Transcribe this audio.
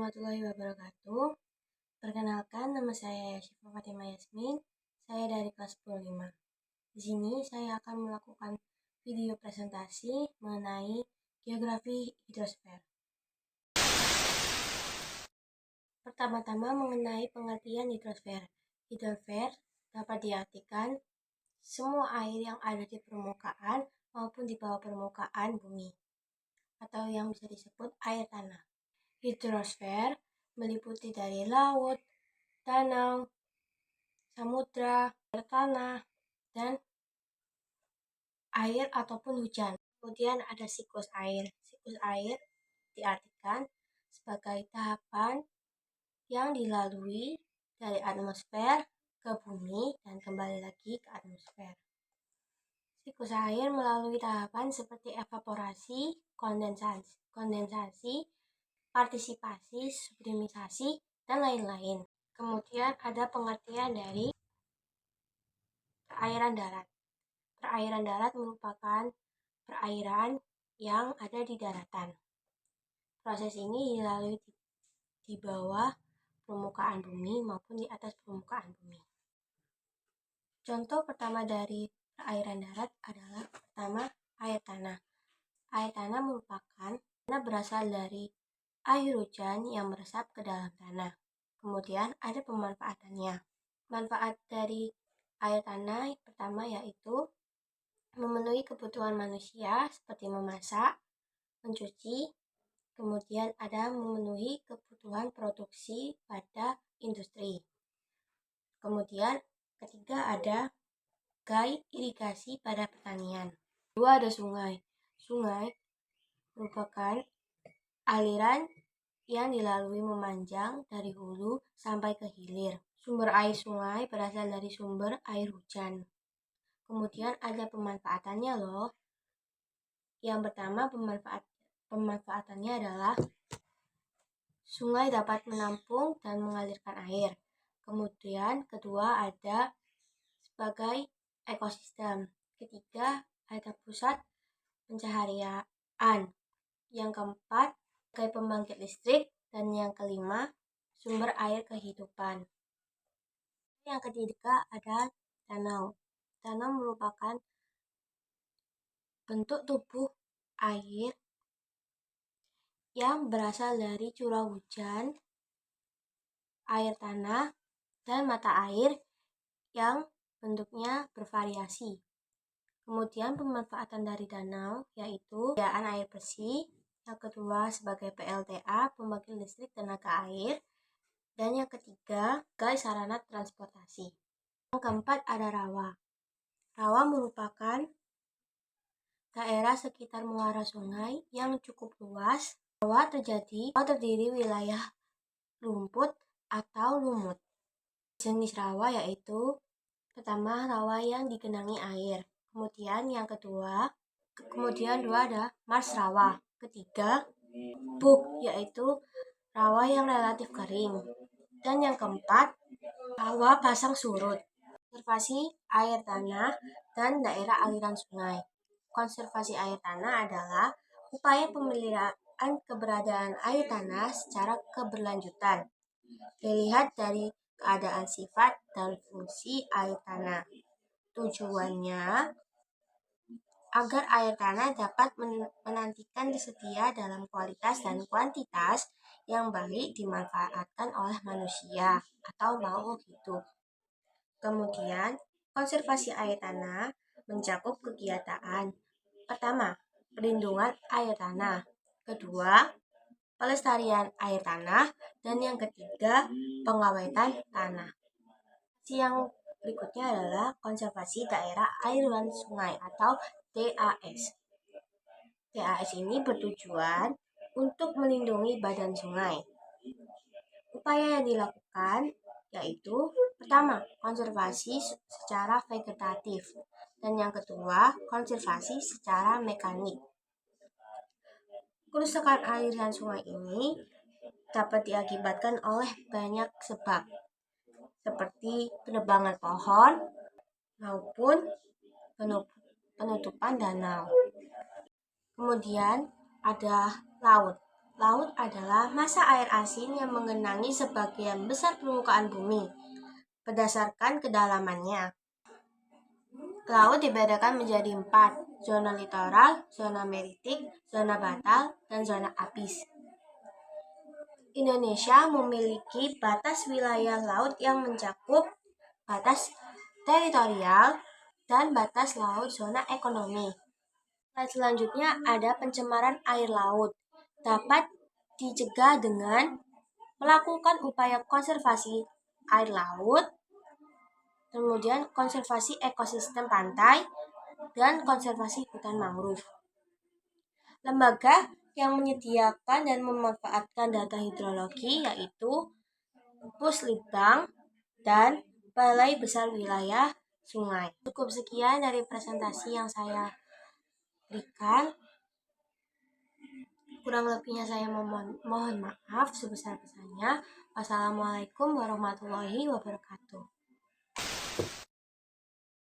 warahmatullahi wabarakatuh. Perkenalkan, nama saya Syifa Fatima Yasmin. Saya dari kelas 10 Di sini saya akan melakukan video presentasi mengenai geografi hidrosfer. Pertama-tama mengenai pengertian hidrosfer. Hidrosfer dapat diartikan semua air yang ada di permukaan maupun di bawah permukaan bumi, atau yang bisa disebut air tanah. Hidrosfer meliputi dari laut, danau, samudra, air tanah, dan air ataupun hujan. Kemudian ada siklus air. Siklus air diartikan sebagai tahapan yang dilalui dari atmosfer ke bumi dan kembali lagi ke atmosfer. Siklus air melalui tahapan seperti evaporasi, kondensasi, partisipasi, sublimisasi, dan lain-lain. Kemudian ada pengertian dari perairan darat. Perairan darat merupakan perairan yang ada di daratan. Proses ini dilalui di bawah permukaan bumi maupun di atas permukaan bumi. Contoh pertama dari perairan darat adalah pertama air tanah. Air tanah merupakan berasal dari air hujan yang meresap ke dalam tanah. Kemudian ada pemanfaatannya. Manfaat dari air tanah pertama yaitu memenuhi kebutuhan manusia seperti memasak, mencuci, kemudian ada memenuhi kebutuhan produksi pada industri. Kemudian ketiga ada sebagai irigasi pada pertanian. Kedua ada sungai. Sungai merupakan aliran yang dilalui memanjang dari hulu sampai ke hilir. Sumber air sungai berasal dari sumber air hujan. Kemudian ada pemanfaatannya loh. Yang pertama pemanfaatannya adalah sungai dapat menampung dan mengalirkan air. Kemudian kedua ada sebagai ekosistem. Ketiga ada pusat pencaharian. Yang keempat sebagai pembangkit listrik, dan yang kelima sumber air kehidupan. Yang ketiga ada danau. Danau merupakan bentuk tubuh air yang berasal dari curah hujan, air tanah, dan mata air yang bentuknya bervariasi. Kemudian pemanfaatan dari danau yaitu penyediaan air bersih, yang kedua sebagai PLTA, pembangkit listrik tenaga air, dan yang ketiga sebagai sarana transportasi. Yang keempat ada rawa. Rawa merupakan daerah sekitar muara sungai yang cukup luas. Rawa terdiri wilayah lumpur atau lumut. Jenis rawa yaitu pertama rawa yang digenangi air. Kemudian dua ada mars rawa. Ketiga buk, yaitu rawa yang relatif kering. Dan yang keempat rawa pasang surut. Konservasi air tanah dan daerah aliran sungai. Konservasi air tanah adalah upaya pemeliharaan keberadaan air tanah secara keberlanjutan. Dilihat dari keadaan sifat dan fungsi air tanah. Tujuannya agar air tanah dapat menantikan disedia dalam kualitas dan kuantitas yang baik dimanfaatkan oleh manusia atau makhluk hidup. Kemudian, konservasi air tanah mencakup kegiatan. Pertama, perlindungan air tanah. Kedua, pelestarian air tanah. Dan yang ketiga, pengawetan tanah. Yang berikutnya adalah konservasi daerah aliran sungai atau DAS. DAS ini bertujuan untuk melindungi badan sungai. Upaya yang dilakukan yaitu pertama, konservasi secara vegetatif, dan yang kedua, konservasi secara mekanik. Kerusakan aliran sungai ini dapat diakibatkan oleh banyak sebab, seperti penebangan pohon maupun penutupan danau. Kemudian ada laut. Laut adalah massa air asin yang menggenangi sebagian besar permukaan bumi berdasarkan kedalamannya. Laut dibedakan menjadi 4, zona litoral, zona meritik, zona batal, dan zona abis. Indonesia memiliki batas wilayah laut yang mencakup batas teritorial dan batas laut zona ekonomi. Selanjutnya ada pencemaran air laut. Dapat dicegah dengan melakukan upaya konservasi air laut, kemudian konservasi ekosistem pantai, dan konservasi hutan mangrove. Lembaga yang menyediakan dan memanfaatkan data hidrologi yaitu Puslitbang dan Balai Besar Wilayah Sungai. Cukup sekian dari presentasi yang saya berikan. Kurang lebihnya saya mohon maaf sebesar-besarnya. Wassalamualaikum warahmatullahi wabarakatuh.